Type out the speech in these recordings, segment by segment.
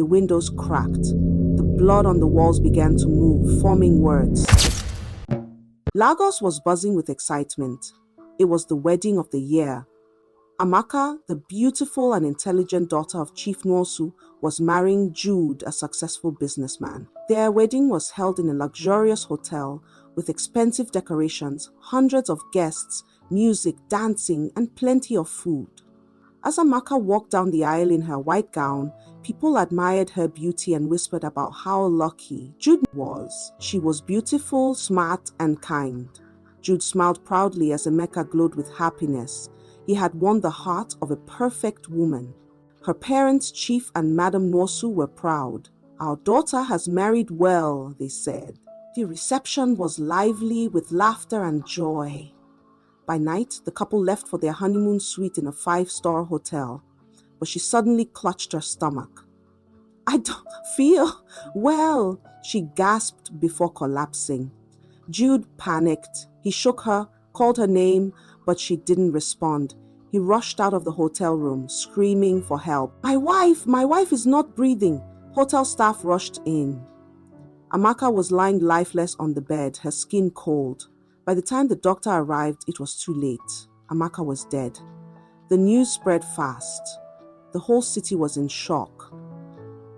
The windows cracked. The blood on the walls began to move, forming words. Lagos was buzzing with excitement. It was the wedding of the year. Amaka, the beautiful and intelligent daughter of Chief Nwosu, was marrying Jude, a successful businessman. Their wedding was held in a luxurious hotel with expensive decorations, hundreds of guests, music, dancing, and plenty of food. As Amaka walked down the aisle in her white gown, people admired her beauty and whispered about how lucky Jude was. She was beautiful, smart, and kind. Jude smiled proudly as Emeka glowed with happiness. He had won the heart of a perfect woman. Her parents, Chief and Madam Nwosu, were proud. "Our daughter has married well," they said. The reception was lively with laughter and joy. By night, the couple left for their honeymoon suite in a 5-star hotel, but she suddenly clutched her stomach. "I don't feel well," she gasped before collapsing. Jude panicked. He shook her, called her name, but she didn't respond. He rushed out of the hotel room, screaming for help. My wife is not breathing." Hotel staff rushed in. Amaka was lying lifeless on the bed, her skin cold. By the time the doctor arrived, it was too late. Amaka was dead. The news spread fast. The whole city was in shock.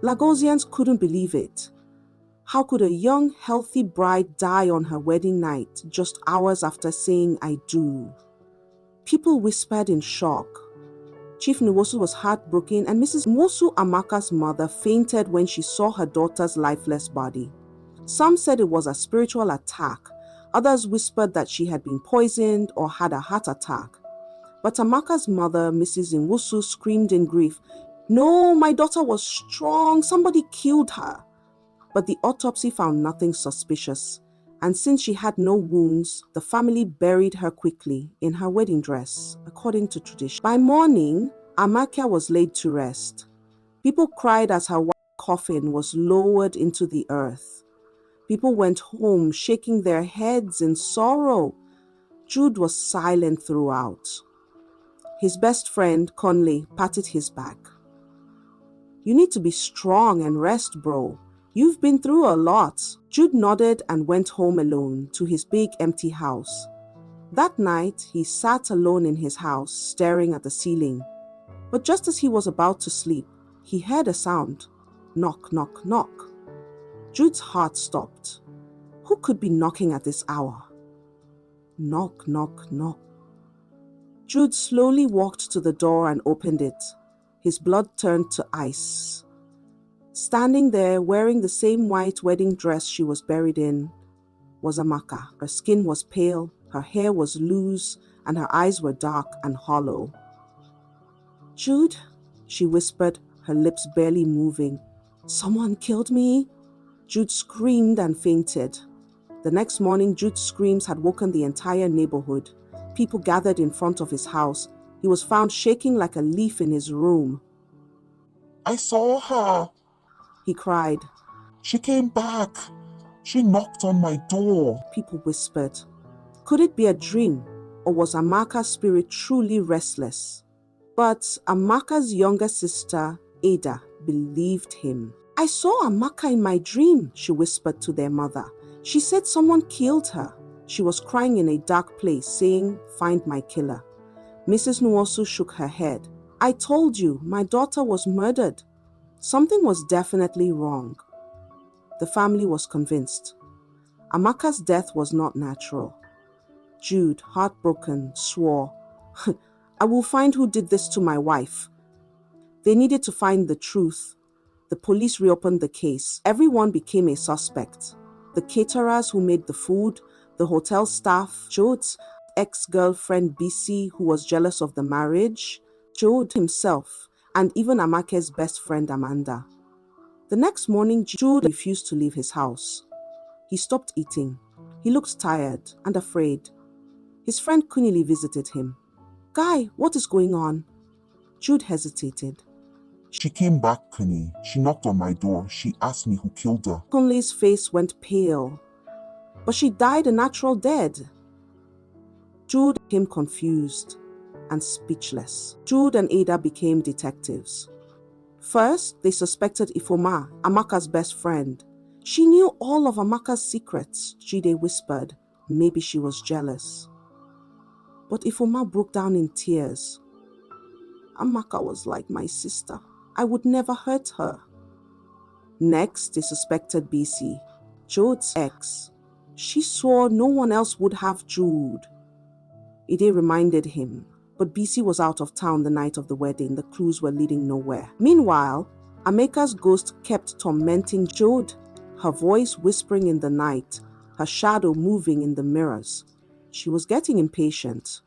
Lagosians couldn't believe it. How could a young, healthy bride die on her wedding night, just hours after saying "I do"? People whispered in shock. Chief Nwosu was heartbroken, and Mrs. Nwosu, Amaka's mother, fainted when she saw her daughter's lifeless body. Some said it was a spiritual attack. Others whispered that she had been poisoned or had a heart attack. But Amaka's mother, Mrs. Nwosu, screamed in grief, "No, my daughter was strong. Somebody killed her." But the autopsy found nothing suspicious. And since she had no wounds, the family buried her quickly in her wedding dress, according to tradition. By morning, Amaka was laid to rest. People cried as her white coffin was lowered into the earth. People went home shaking their heads in sorrow. Jude was silent throughout. His best friend, Conley, patted his back. "You need to be strong and rest, bro. You've been through a lot." Jude nodded and went home alone to his big empty house. That night, he sat alone in his house, staring at the ceiling. But just as he was about to sleep, he heard a sound. Knock, knock, knock. Jude's heart stopped. Who could be knocking at this hour? Knock, knock, knock. Jude slowly walked to the door and opened it. His blood turned to ice. Standing there, wearing the same white wedding dress she was buried in, was Amaka. Her skin was pale, her hair was loose, and her eyes were dark and hollow. "Jude," she whispered, her lips barely moving. "Someone killed me." Jude screamed and fainted. The next morning, Jude's screams had woken the entire neighborhood. People gathered in front of his house. He was found shaking like a leaf in his room. "I saw her," he cried. "She came back. She knocked on my door." People whispered. Could it be a dream, or was Amaka's spirit truly restless? But Amaka's younger sister, Ada, believed him. "I saw Amaka in my dream," she whispered to their mother. "She said someone killed her." She was crying in a dark place, saying, "Find my killer." Mrs. Nwosu shook her head. "I told you, my daughter was murdered." Something was definitely wrong. The family was convinced. Amaka's death was not natural. Jude, heartbroken, swore, "I will find who did this to my wife." They needed to find the truth. The police reopened the case. Everyone became a suspect. The caterers who made the food, the hotel staff, Jude's ex-girlfriend BC, who was jealous of the marriage, Jude himself, and even Amake's best friend Amanda. The next morning, Jude refused to leave his house. He stopped eating. He looked tired and afraid. His friend Kunili visited him. "Guy, what is going on?" Jude hesitated. "She came back, Kunny. She knocked on my door. She asked me who killed her." Kunli's face went pale. "But she died a natural death." Jude became confused and speechless. Jude and Ada became detectives. First, they suspected Ifoma, Amaka's best friend. She knew all of Amaka's secrets, Jide whispered. Maybe she was jealous. But Ifoma broke down in tears. Amaka was like my sister. I would never hurt her. Next, they suspected BC, Jude's ex. She swore no one else would have Jude. Ide reminded him, but BC was out of town the night of the wedding. The clues were leading nowhere. Meanwhile, Ameka's ghost kept tormenting Jude, her voice whispering in the night, her shadow moving in the mirrors. She was getting impatient.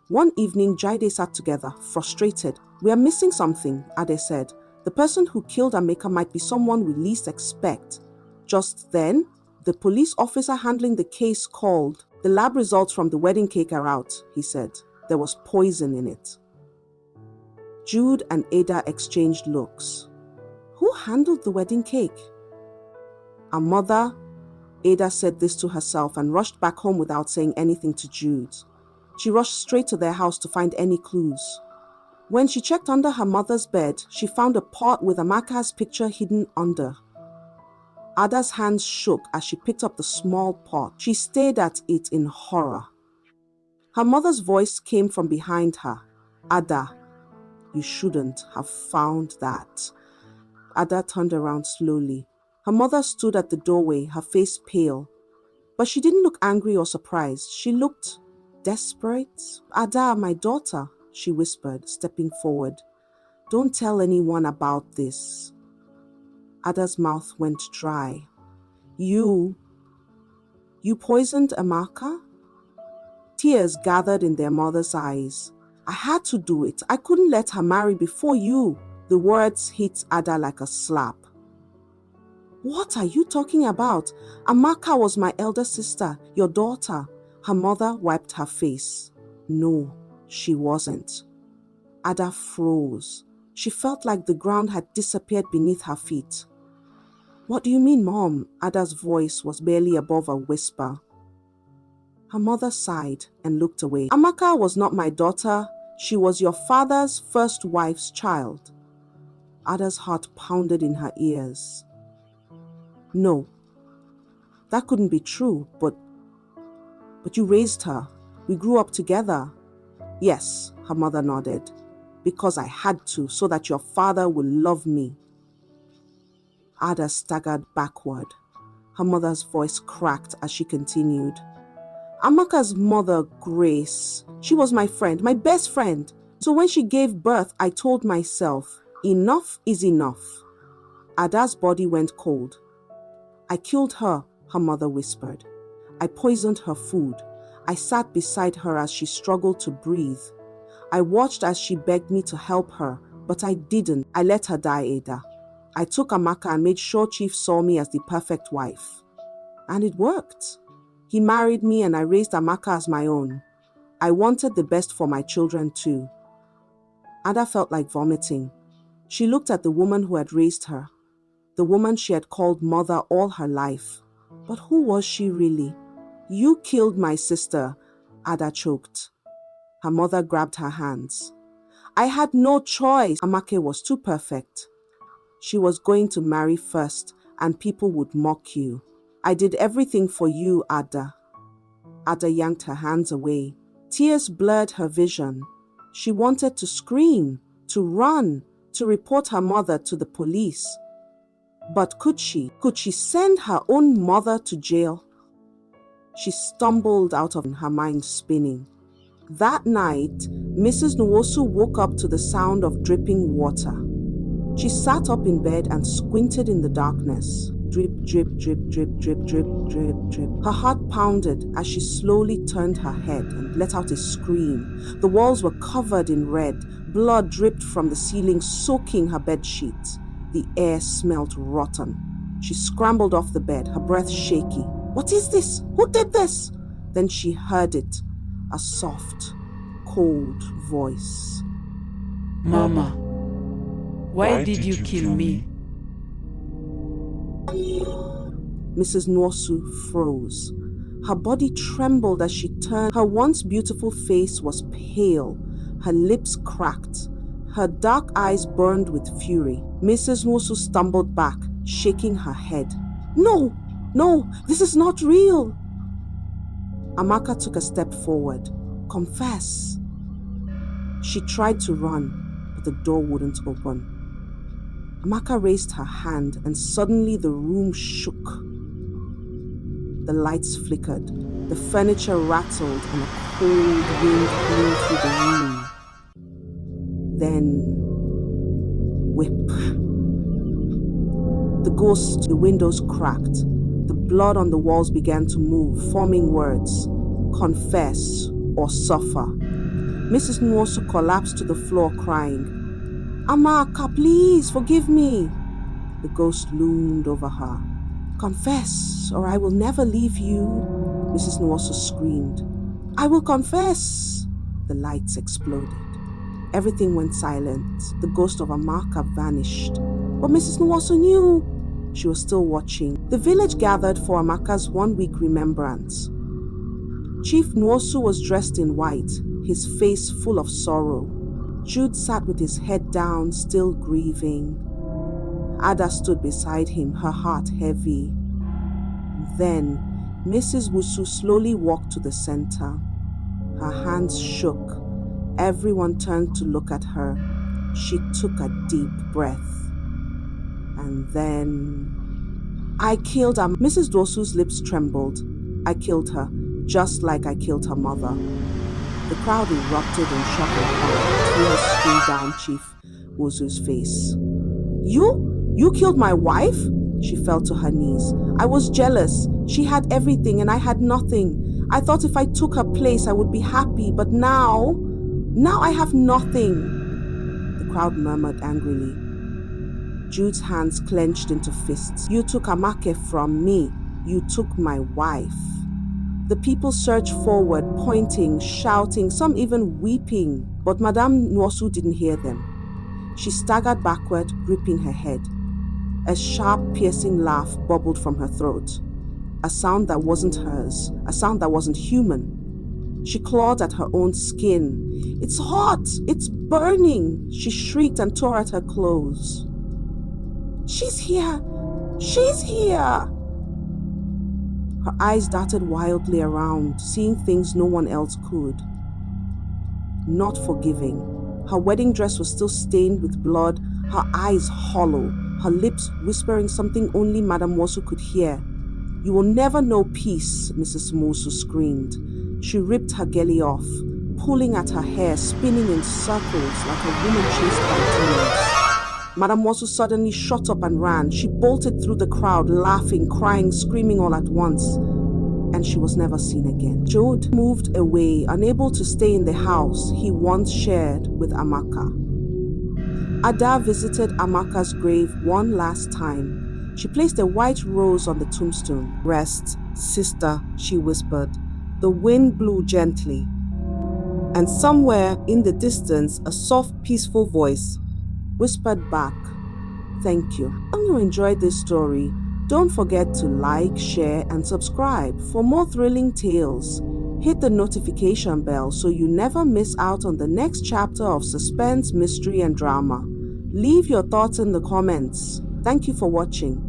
One evening, Jide sat together, frustrated. We are missing something, Ade said. The person who killed Ameka might be someone we least expect. Just then, the police officer handling the case called. The lab results from the wedding cake are out, he said. There was poison in it. Jude and Ada exchanged looks. Who handled the wedding cake? Our mother. Ada said this to herself and rushed back home without saying anything to Jude. She rushed straight to their house to find any clues. When she checked under her mother's bed, she found a pot with Amaka's picture hidden under. Ada's hands shook as she picked up the small pot. She stared at it in horror. Her mother's voice came from behind her. Ada, you shouldn't have found that. Ada turned around slowly. Her mother stood at the doorway, her face pale. But she didn't look angry or surprised. She looked desperate. Ada, my daughter, she whispered, stepping forward. Don't tell anyone about this. Ada's mouth went dry. You poisoned Amaka? Tears gathered in their mother's eyes. I had to do it. I couldn't let her marry before you. The words hit Ada like a slap. What are you talking about? Amaka was my elder sister, your daughter. Her mother wiped her face. No, she wasn't. Ada froze. She felt like the ground had disappeared beneath her feet. What do you mean, Mom? Ada's voice was barely above a whisper. Her mother sighed and looked away. Amaka was not my daughter. She was your father's first wife's child. Ada's heart pounded in her ears. No, that couldn't be true, but you raised her. We grew up together. Yes, her mother nodded. Because I had to, so that your father would love me. Ada staggered backward. Her mother's voice cracked as she continued. Amaka's mother, Grace, she was my friend, my best friend. So when she gave birth, I told myself, enough is enough. Ada's body went cold. I killed her, her mother whispered. I poisoned her food. I sat beside her as she struggled to breathe. I watched as she begged me to help her, but I didn't. I let her die, Ada. I took Amaka and made sure Chief saw me as the perfect wife. And it worked. He married me and I raised Amaka as my own. I wanted the best for my children too. Ada felt like vomiting. She looked at the woman who had raised her, the woman she had called mother all her life. But who was she really? You killed my sister, Ada choked. Her mother grabbed her hands. I had no choice. Amaka was too perfect. She was going to marry first, and people would mock you. I did everything for you, Ada. Ada yanked her hands away. Tears blurred her vision. She wanted to scream, to run, to report her mother to the police. But could she? Could she send her own mother to jail? She stumbled out of her mind spinning. That night, Mrs. Nwosu woke up to the sound of dripping water. She sat up in bed and squinted in the darkness. Drip, drip, drip, drip, drip, drip, drip, drip. Her heart pounded as she slowly turned her head and let out a scream. The walls were covered in red. Blood dripped from the ceiling, soaking her bed sheets. The air smelled rotten. She scrambled off the bed, her breath shaky. What is this? Who did this? Then she heard it. A soft, cold voice. Mama, why did you kill me? Mrs. Nwosu froze. Her body trembled as she turned. Her once beautiful face was pale, her lips cracked, Her dark eyes burned with fury. Mrs. Nwosu stumbled back, shaking her head. No, no, this is not real. Amaka took a step forward. Confess. She tried to run, but the door wouldn't open. Amaka raised her hand and suddenly the room shook. The lights flickered, the furniture rattled and a cold wind blew through the room. Then, whip. The ghost, the windows cracked. The blood on the walls began to move, forming words. Confess or suffer. Mrs. Nwosu collapsed to the floor crying, Amaka, please forgive me. The ghost loomed over her. Confess, or I will never leave you. Mrs. Nwosu screamed. I will confess. The lights exploded. Everything went silent. The ghost of Amaka vanished. But Mrs. Nwosu knew. She was still watching. The village gathered for Amaka's 1 week remembrance. Chief Nwosu was dressed in white, his face full of sorrow. Jude sat with his head down, still grieving. Ada stood beside him, her heart heavy. Then, Mrs. Wusu slowly walked to the center. Her hands shook. Everyone turned to look at her. She took a deep breath. And then, I killed her. Mrs. Dwosu's lips trembled. I killed her, just like I killed her mother. The crowd erupted in shock and horror. Tears streamed down Chief Wozu's face. You killed my wife? She fell to her knees. I was jealous. She had everything and I had nothing. I thought if I took her place I would be happy, but now I have nothing. The crowd murmured angrily. Jude's hands clenched into fists. You took Amake from me. You took my wife. The people surged forward, pointing, shouting, some even weeping. But Madame Nwosu didn't hear them. She staggered backward, gripping her head. A sharp, piercing laugh bubbled from her throat. A sound that wasn't hers, a sound that wasn't human. She clawed at her own skin. It's hot! It's burning! She shrieked and tore at her clothes. She's here! She's here! Her eyes darted wildly around, seeing things no one else could. Not forgiving. Her wedding dress was still stained with blood, her eyes hollow, her lips whispering something only Madame Nwosu could hear. You will never know peace, Mrs. Nwosu screamed. She ripped her gelly off, pulling at her hair, spinning in circles like a woman chased by demons. Madame Nwosu suddenly shot up and ran. She bolted through the crowd, laughing, crying, screaming all at once. And she was never seen again. Jude moved away, unable to stay in the house he once shared with Amaka. Ada visited Amaka's grave one last time. She placed a white rose on the tombstone. Rest, sister, she whispered. The wind blew gently. And somewhere in the distance, a soft, peaceful voice whispered back, thank you. If you enjoyed this story, don't forget to like, share, and subscribe for more thrilling tales. Hit the notification bell so you never miss out on the next chapter of suspense, mystery, and drama. Leave your thoughts in the comments. Thank you for watching.